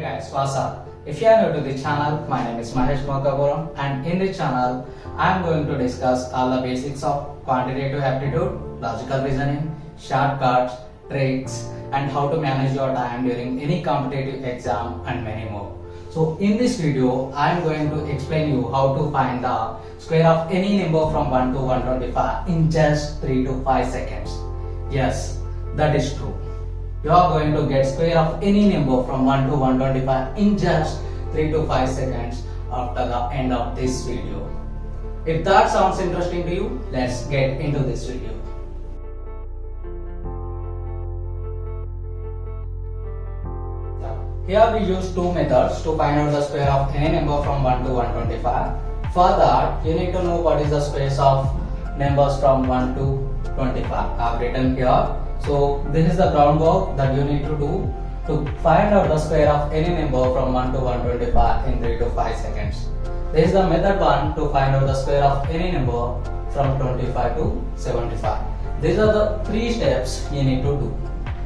guys, what's up? If you are new to the channel, my name is Mahesh Mokapuram, and in this channel, I am going to discuss all the basics of quantitative aptitude, logical reasoning, shortcuts, tricks, and how to manage your time during any competitive exam and many more. So in this video, I am going to explain you how to find the square of any number from 1 to 125 in just 3 to 5 seconds. Yes, that is true. You are going to get square of any number from 1 to 125 in just 3 to 5 seconds after the end of this video. If that sounds interesting to you, let's get into this video. Here we use two methods to find out the square of any number from 1 to 125. For that, you need to know what is the squares of numbers from 1 to 25. I have written here. So this is the groundwork that you need to do to find out the square of any number from 1 to 125 in 3 to 5 seconds. This is the method 1 to find out the square of any number from 25 to 75. These are the 3 steps you need to do.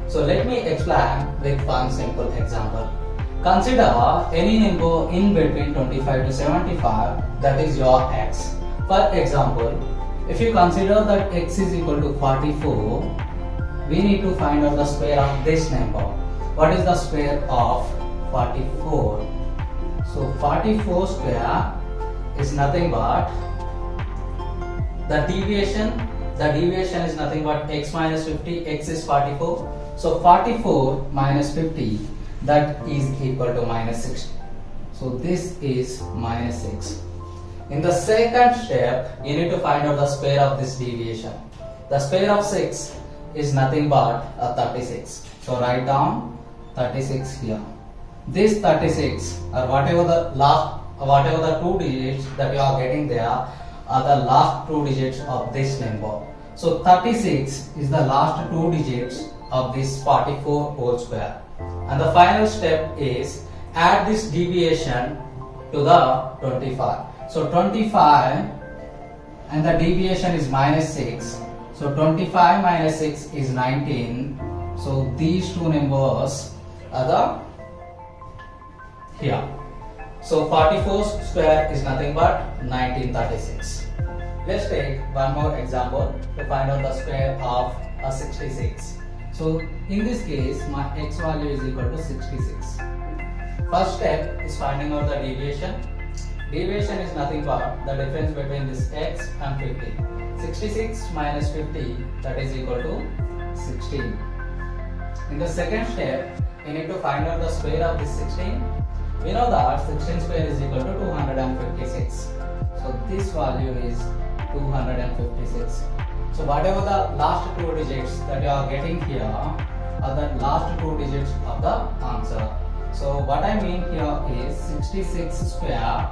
So let me explain with one simple example. Consider any number in between 25 to 75, that is your x. For example, if you consider that x is equal to 44, we need to find out the square of this number. What is the square of 44? So 44 square is nothing but the deviation. The deviation is nothing but x minus 50, x is 44. So 44 minus 50, that is equal to minus 60. So this is minus 6. In the second step, you need to find out the square of this deviation. The square of 6 is nothing but 36. So write down 36 here. This 36 or whatever the two digits that you are getting there are the last two digits of this number. So 36 is the last two digits of this 44 whole square. And the final step is add this deviation to the 25. So 25 and the deviation is minus 6. So 25 minus 6 is 19. So these two numbers are the here. So 44 square is nothing but 1936. Let's take one more example to find out the square of 66. So in this case, my x value is equal to 66. First step is finding out the deviation. Deviation is nothing but the difference between this x and 50. 66 minus 50, that is equal to 16. In the second step, you need to find out the square of this 16. We know that 16 square is equal to 256. So this value is 256. So whatever the last two digits that you are getting here are the last two digits of the answer. So what I mean here is 66 square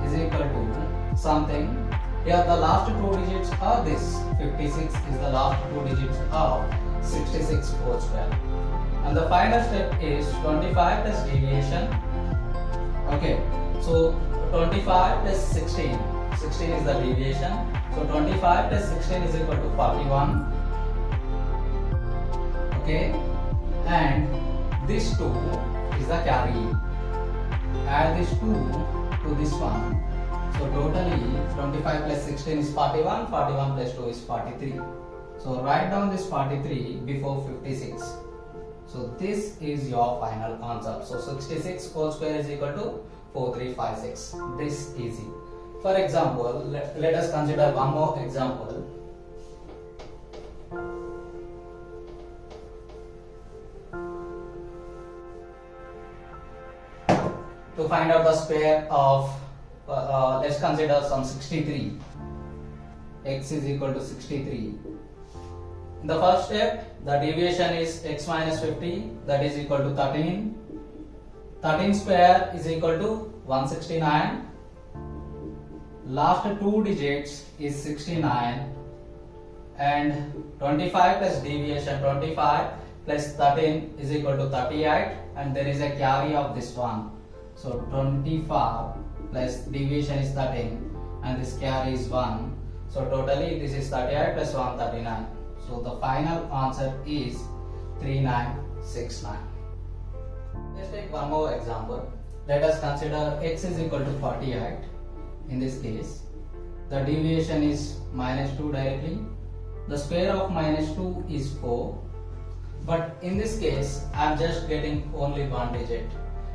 is equal to something. Here the last two digits are this. 56 is the last two digits of 66 whole square. And the final step is 25 plus deviation. Okay, so 25 plus 16. 16 is the deviation. So 25 plus 16 is equal to 41. Okay, and this 2 is the carry. Add this 2 to this one. So totally 25 plus 16 is 41. 41 plus 2 is 43. So write down this 43 before 56. So this is your final answer. So 66 whole square is equal to 4356. This easy. For example, let us consider one more example. To find out the square of, let's consider some 63. X is equal to 63. In the first step, the deviation is x minus 50, that is equal to 13. 13 square is equal to 169. Last two digits is 69, and 25 plus deviation 25 plus 13 is equal to 38, and there is a carry of this one. So 25 plus deviation is 13 and this carry is 1. So totally this is 38 plus 1, 39. So the final answer is 3969. Let's take one more example. Let us consider x is equal to 48. In this case, the deviation is minus 2 directly. The square of minus 2 is 4. But in this case, I am just getting only one digit.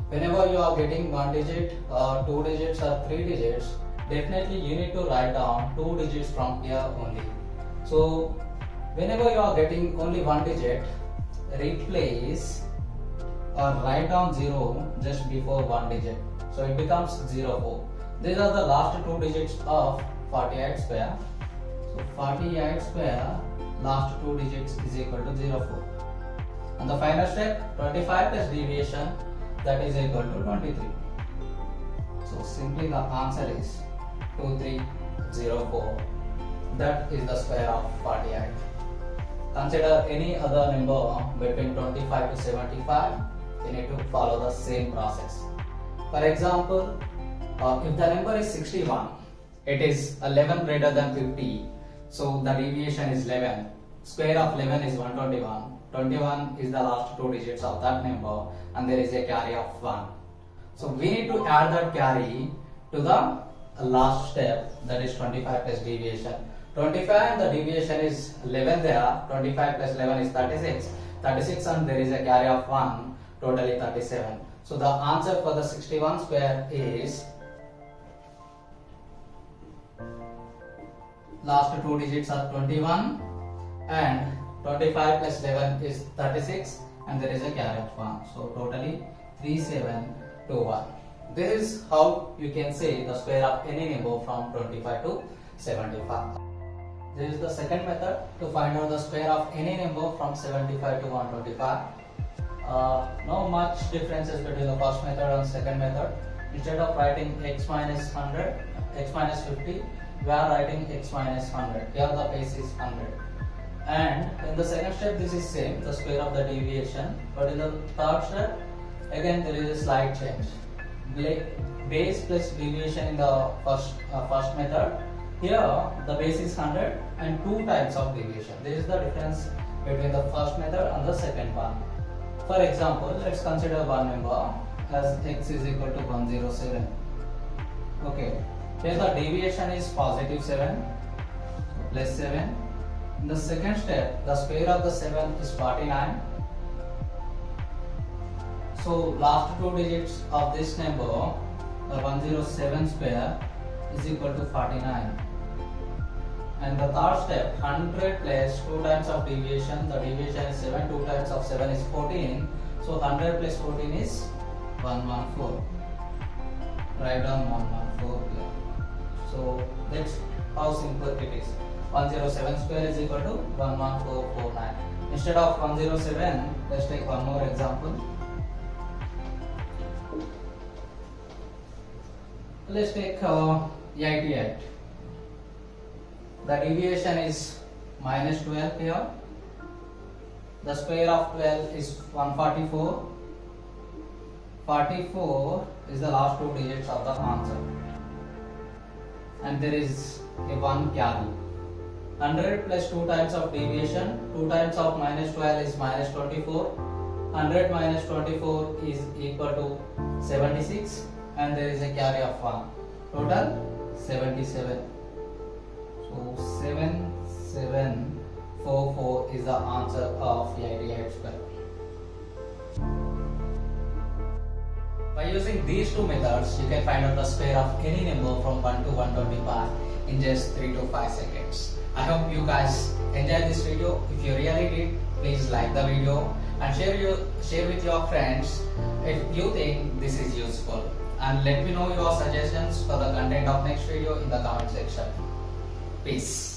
Whenever you are getting one digit or two digits or three digits, definitely you need to write down two digits from here only. So whenever you are getting only one digit, replace or write down 0 just before one digit. So it becomes 04. These are the last two digits of 48 square. So 48 square last two digits is equal to 04. And the final step, 25 plus deviation, that is equal to 23. So simply the answer is 2304. That is the square of 48. Consider any other number between 25 to 75. You need to follow the same process. For example, if the number is 61, it is 11 greater than 50. So the deviation is 11. Square of 11 is 121. 21 is the last two digits of that number, and there is a carry of 1. So we need to add that carry to the last step, that is 25 plus deviation. 25 and the deviation is 11 there. 25 plus 11 is 36. 36 and there is a carry of 1, totally 37. So the answer for the 61 square is last two digits are 21 and 25 plus 11 is 36 and there is a carry of 1. So totally 3721. This is how you can say the square of any number from 25 to 75. This is the second method to find out the square of any number from 75 to 125. No much differences between the first method and second method. Instead of writing x minus 100, x minus 50, we are writing x minus 100. Here the base is 100. And in the second step, this is same, the square of the deviation. But in the third step, again there is a slight change. Base plus deviation in the first method. Here the base is 100 and 2 times of deviation. This is the difference between the first method and the second one. For example, let's consider one number as x is equal to 107. Okay, here the deviation is positive 7, plus 7. In the second step, the square of the 7 is 49. So last two digits of this number, the 107 square, is equal to 49. And the third step, 100 plus 2 times of deviation, the deviation is 7, 2 times of 7 is 14. So 100 plus 14 is 114. Write down 114 here. So that's how simple it is. 107 square is equal to 11449. Instead of 107, let's take one more example. Let's take 88. The deviation is minus 12 here. The square of 12 is 144. 44 is the last two digits of the answer. And there is a 1 carry. 100 plus 2 times of deviation, 2 times of minus 12 is minus 24. 100 minus 24 is equal to 76 and there is a carry of 1. Total 77. So 7744 is the answer of 88 square. By using these two methods, you can find out the square of any number from 1 to 125 in just 3 to 5 seconds. I hope you guys enjoyed this video. If you really did, please like the video and share with your friends if you think this is useful. And let me know your suggestions for the content of next video in the comment section. Peace.